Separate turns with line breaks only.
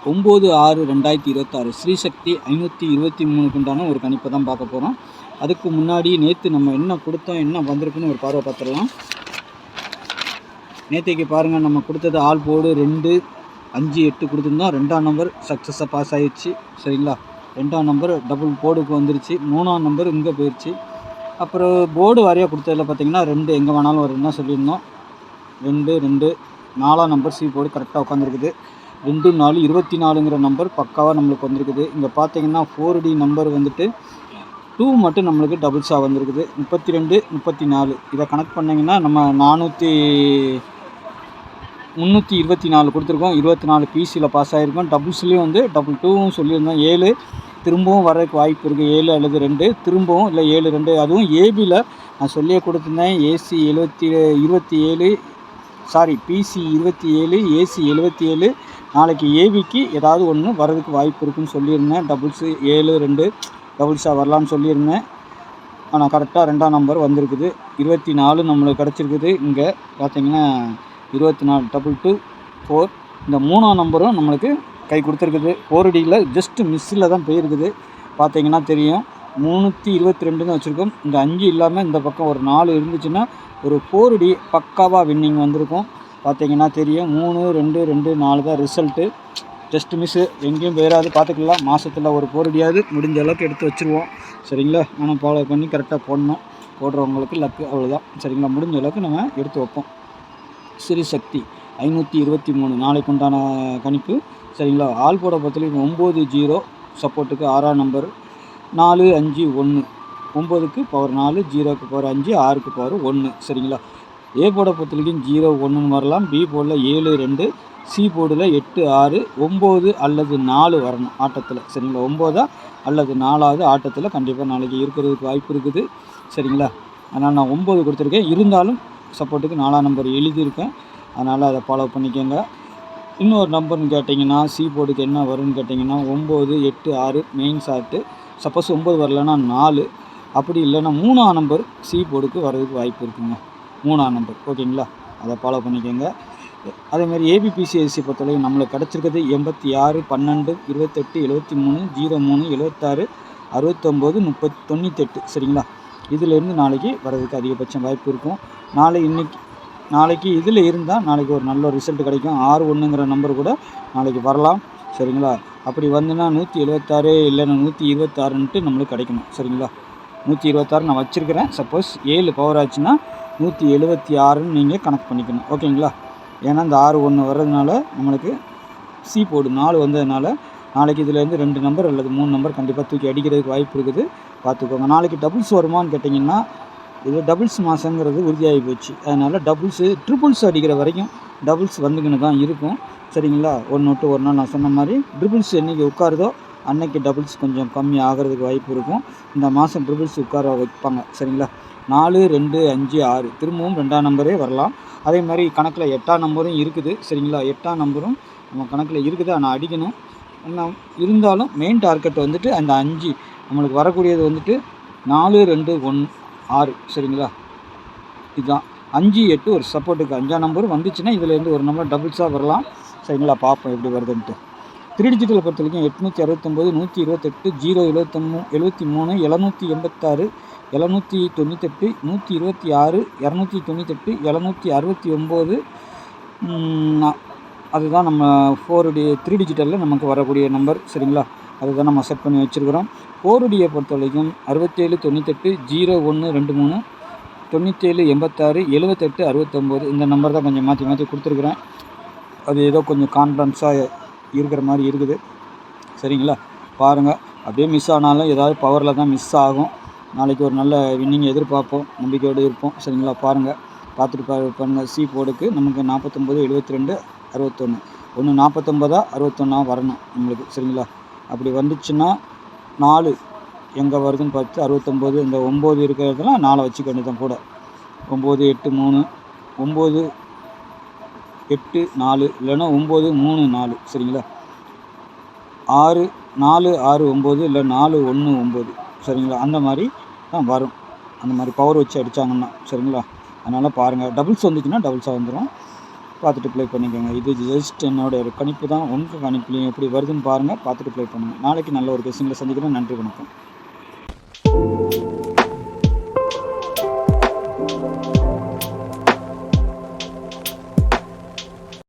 9/6/2026 ஸ்ரீசக்தி 523 உண்டான ஒரு கணிப்பை தான் பார்க்க போகிறோம். அதுக்கு முன்னாடி நேற்று நம்ம என்ன கொடுத்தோம், என்ன வந்திருக்குன்னு ஒரு பார்வை பார்த்துடலாம். நேற்றைக்கு பாருங்கள், நம்ம கொடுத்தது ஆல் போர்டு 2, 5, 8 கொடுத்துருந்தோம். 2ஆம் நம்பர் சக்ஸஸாக பாஸ் ஆகிடுச்சு. சரிங்களா, 2ஆம் நம்பர் டபுள் போர்டுக்கு வந்துருச்சு. 3ஆம் நம்பர் இங்கே போயிடுச்சு. அப்புறம் போர்டு வாரியாக கொடுத்ததில் பார்த்திங்கன்னா 2 எங்கே வேணாலும் வருதுன்னா சொல்லியிருந்தோம். 2, 2, 4ஆம் நம்பர் சி போர்டு கரெக்டாக உட்காந்துருக்குது. 2, 4, 24ங்கிற நம்பர் பக்காவாக நம்மளுக்கு வந்திருக்குது. இங்கே பார்த்தீங்கன்னா 4D நம்பர் வந்துட்டு 2 மட்டும் நம்மளுக்கு டபுள்ஸாக வந்திருக்குது. 32, 34 இதை கனெக்ட் பண்ணிங்கன்னா நம்ம 324 கொடுத்துருக்கோம். 24 பிசியில் பாஸ் ஆகிருக்கோம். டபுள்ஸ்லேயும் வந்து டபுள் 2வும் சொல்லியிருந்தோம். 7 திரும்பவும் வர்றதுக்கு வாய்ப்பு இருக்குது. 7 அல்லது 2 திரும்பவும், இல்லை 7, 2. அதுவும் ஏபியில் நான் சொல்லியே கொடுத்துருந்தேன். PC 27, AC 77. நாளைக்கு ஏபிக்கு ஏதாவது ஒன்று வர்றதுக்கு வாய்ப்பு இருக்குதுன்னு சொல்லியிருந்தேன். டபுள்ஸு 7, 2 டபுள்ஸாக வரலான்னு சொல்லியிருந்தேன். ஆனால் கரெக்டாக 2ஆம் நம்பர் வந்திருக்குது. 24 நம்மளுக்கு கிடச்சிருக்குது. இங்கே பார்த்திங்கன்னா 24 2, 4. இந்த 3ஆம் நம்பரும் நம்மளுக்கு கை கொடுத்துருக்குது. 4Dயில் ஜஸ்ட்டு மிஸ்ஸில் தான் போயிருக்குது. பார்த்திங்கன்னா தெரியும். 322ன்னு வச்சுருக்கோம். இந்த 5 இல்லாமல் இந்த பக்கம் ஒரு 4 இருந்துச்சுன்னா ஒரு 4D பக்காவாக வின்னிங் வந்திருக்கும். பார்த்திங்கன்னா தெரியும். 3, 2, 2, 4 தான் ரிசல்ட்டு. ஜஸ்ட் மிஸ்ஸு, எங்கேயும் போயிடாது. பார்த்துக்கலாம். மாதத்தில் ஒரு 4Dயாவது முடிஞ்ச அளவுக்கு எடுத்து வச்சுருவோம். சரிங்களா, ஆனால் ஃபாலோ பண்ணி கரெக்டாக போடணும். போடுறவங்களுக்கு லக்கு, அவ்வளோதான். சரிங்களா, முடிஞ்ச அளவுக்கு நம்ம எடுத்து வைப்போம். ஸ்ரீசக்தி 523 நாளைக்கு உண்டான கணிப்பு. சரிங்களா, ஆள் போட பொறுத்தவரைக்கும் 9-0 சப்போர்ட்டுக்கு 6ஆம் நம்பர். 4, 5, 1. 9க்கு பவர் 4, 0க்கு பவர் 5, 6க்கு பவர் 1. சரிங்களா, ஏ போர்டை பொறுத்தவரைக்கும் 0, 1ன்னு வரலாம். பி போர்டில் 7, 2. சி போர்டில் 8, 6. 9 அல்லது 4 வரணும் ஆட்டத்தில். சரிங்களா, 9 அல்லது 4வது ஆட்டத்தில் கண்டிப்பாக நாளைக்கு இருக்கிறதுக்கு வாய்ப்பு இருக்குது. சரிங்களா, அதனால் நான் 9 கொடுத்துருக்கேன். இருந்தாலும் சப்போர்ட்டுக்கு 4ஆம் நம்பர் எழுதியிருக்கேன். அதனால் அதை ஃபாலோ பண்ணிக்கோங்க. இன்னொரு நம்பர்னு கேட்டிங்கன்னா சி போர்டுக்கு என்ன வரும்னு கேட்டிங்கன்னா 9, 8, 6 மெயின் ஷார்ட்டு. சப்போஸ் 9 வரலன்னா 4. அப்படி இல்லைன்னா 3ஆம் நம்பர் சி போர்டுக்கு வர்றதுக்கு வாய்ப்பு இருக்குங்க. 3ஆம் நம்பர். ஓகேங்களா, அதை ஃபாலோ பண்ணிக்கோங்க. அதேமாதிரி ஏபிபிசிஎஸ்சி பொறுத்தவரைக்கும் நம்மளுக்கு கிடச்சிருக்கிறது 86, 12, 28, 73, 03, 76, 69, 30, 98. சரிங்களா, இதிலேருந்து நாளைக்கு வர்றதுக்கு அதிகபட்சம் வாய்ப்பு இருக்கும். நாளைக்கு இதில் இருந்தால் நாளைக்கு ஒரு நல்ல ரிசல்ட் கிடைக்கும். 61ங்கிற நம்பர் கூட நாளைக்கு வரலாம். சரிங்களா, அப்படி வந்துன்னா 176 இல்லைன்னா 126ன்ட்டு நம்மளுக்கு கிடைக்கணும். சரிங்களா, 126 நான் வச்சுருக்கிறேன். சப்போஸ் 7 பவர் ஆச்சுன்னா 176ன்னு நீங்கள் கனெக்ட் பண்ணிக்கணும். ஓகேங்களா, ஏன்னா இந்த 61 வர்றதுனால நம்மளுக்கு சி போர்டு 4 வந்ததுனால நாளைக்கு இதிலேருந்து 2 நம்பர் அல்லது 3 நம்பர் கண்டிப்பாக தூக்கி அடிக்கிறதுக்கு வாய்ப்பு இருக்குது. பார்த்துக்கோங்க. நாளைக்கு டபுள்ஸ் வருமானு கேட்டிங்கன்னா இது டபுள்ஸ் மாதங்கிறது உறுதியாகி போச்சு. அதனால் ட்ரிபிள்ஸ் அடிக்கிற வரைக்கும் டபுள்ஸ் வந்துக்கின்னு தான் இருக்கும். சரிங்களா, 1 விட்டு ஒரு நாள் நான் சொன்ன மாதிரி ட்ரிபிள்ஸ் என்றைக்கு உட்காருதோ அன்னைக்கு டபுள்ஸ் கொஞ்சம் கம்மி ஆகிறதுக்கு வாய்ப்பு இருக்கும். இந்த மாதம் ட்ரிபிள்ஸ் உட்கார வைப்பாங்க. சரிங்களா, 4, 2, 5, 6 திரும்பவும் 2ஆம் நம்பரே வரலாம். அதே மாதிரி கணக்கில் 8ஆம் நம்பரும் இருக்குது. சரிங்களா, 8ஆம் நம்பரும் நம்ம கணக்கில் இருக்குது. ஆனால் அடிக்கணும். இருந்தாலும் மெயின் டார்கெட் வந்துட்டு அந்த 5 நம்மளுக்கு வரக்கூடியது வந்துட்டு 4, 2, 1, 6. சரிங்களா, இதுதான் 5, 8 ஒரு சப்போர்ட்டுக்கு 5ஆம் நம்பர் வந்துச்சுன்னா இதுலேருந்து ஒரு நம்பர் டபுள்ஸாக வரலாம். சரிங்களா, பார்ப்போம் எப்படி வருதுன்ட்டு. 3 டிஜிட்டலை பொறுத்த வரைக்கும் 869, 128, 073, 786, 798, 126, 298, 769. அதுதான் நம்ம 3 டிஜிட்டலில் நமக்கு வரக்கூடிய நம்பர். சரிங்களா, அதுதான் நம்ம செட் பண்ணி வச்சுருக்கிறோம். 4Dயை பொறுத்த வரைக்கும் 67, 98, 01, 23, 97, 86, 78, 69. இந்த நம்பர் தான் கொஞ்சம் மாற்றி கொடுத்துருக்குறேன். அது ஏதோ கொஞ்சம் கான்ஃபிடன்ஸாக இருக்கிற மாதிரி இருக்குது. சரிங்களா, பாருங்கள். அப்படியே மிஸ் ஆனாலும் ஏதாவது பவரில் தான் மிஸ் ஆகும். நாளைக்கு ஒரு நல்ல வின்னிங் எதிர்பார்ப்போம். நம்பிக்கையோடு இருப்போம். சரிங்களா, பார்த்துட்டு பாருங்கள். சி போர்டுக்கு நமக்கு 49, 72, 61. 49, 61 வரணும் நம்மளுக்கு. சரிங்களா, அப்படி வந்துச்சுன்னா 4 எங்கே வருதுன்னு பார்த்து 69. இந்த 9 இருக்கிறதுலாம் 4 வச்சுக்க வேண்டியதான் கூட. 9, 8, 3, 9, 8, 4 இல்லைன்னா 9, 3, 4. சரிங்களா, 6, 4, 6, 9 இல்லை 4, 1, 9. சரிங்களா, அந்த மாதிரி தான் வரும். அந்த மாதிரி பவர் வச்சு அடித்தாங்கன்னா. சரிங்களா, அதனால் பாருங்கள். டபுள்ஸ் வந்துச்சுன்னா டபுள்ஸாக வந்துடும். பார்த்துட்டு ப்ளே பண்ணிக்கோங்க. இது ஜஸ்ட் என்னோட ஒரு கணிப்பு தான். உங்கள் கணிப்புலையும் எப்படி வருதுன்னு பாருங்கள், பார்த்துட்டு ப்ளே பண்ணுங்கள். நாளைக்கு நல்ல ஒரு கெஸ்ஸிங்கில் சந்திக்கிறேன். நன்றி, வணக்கம்.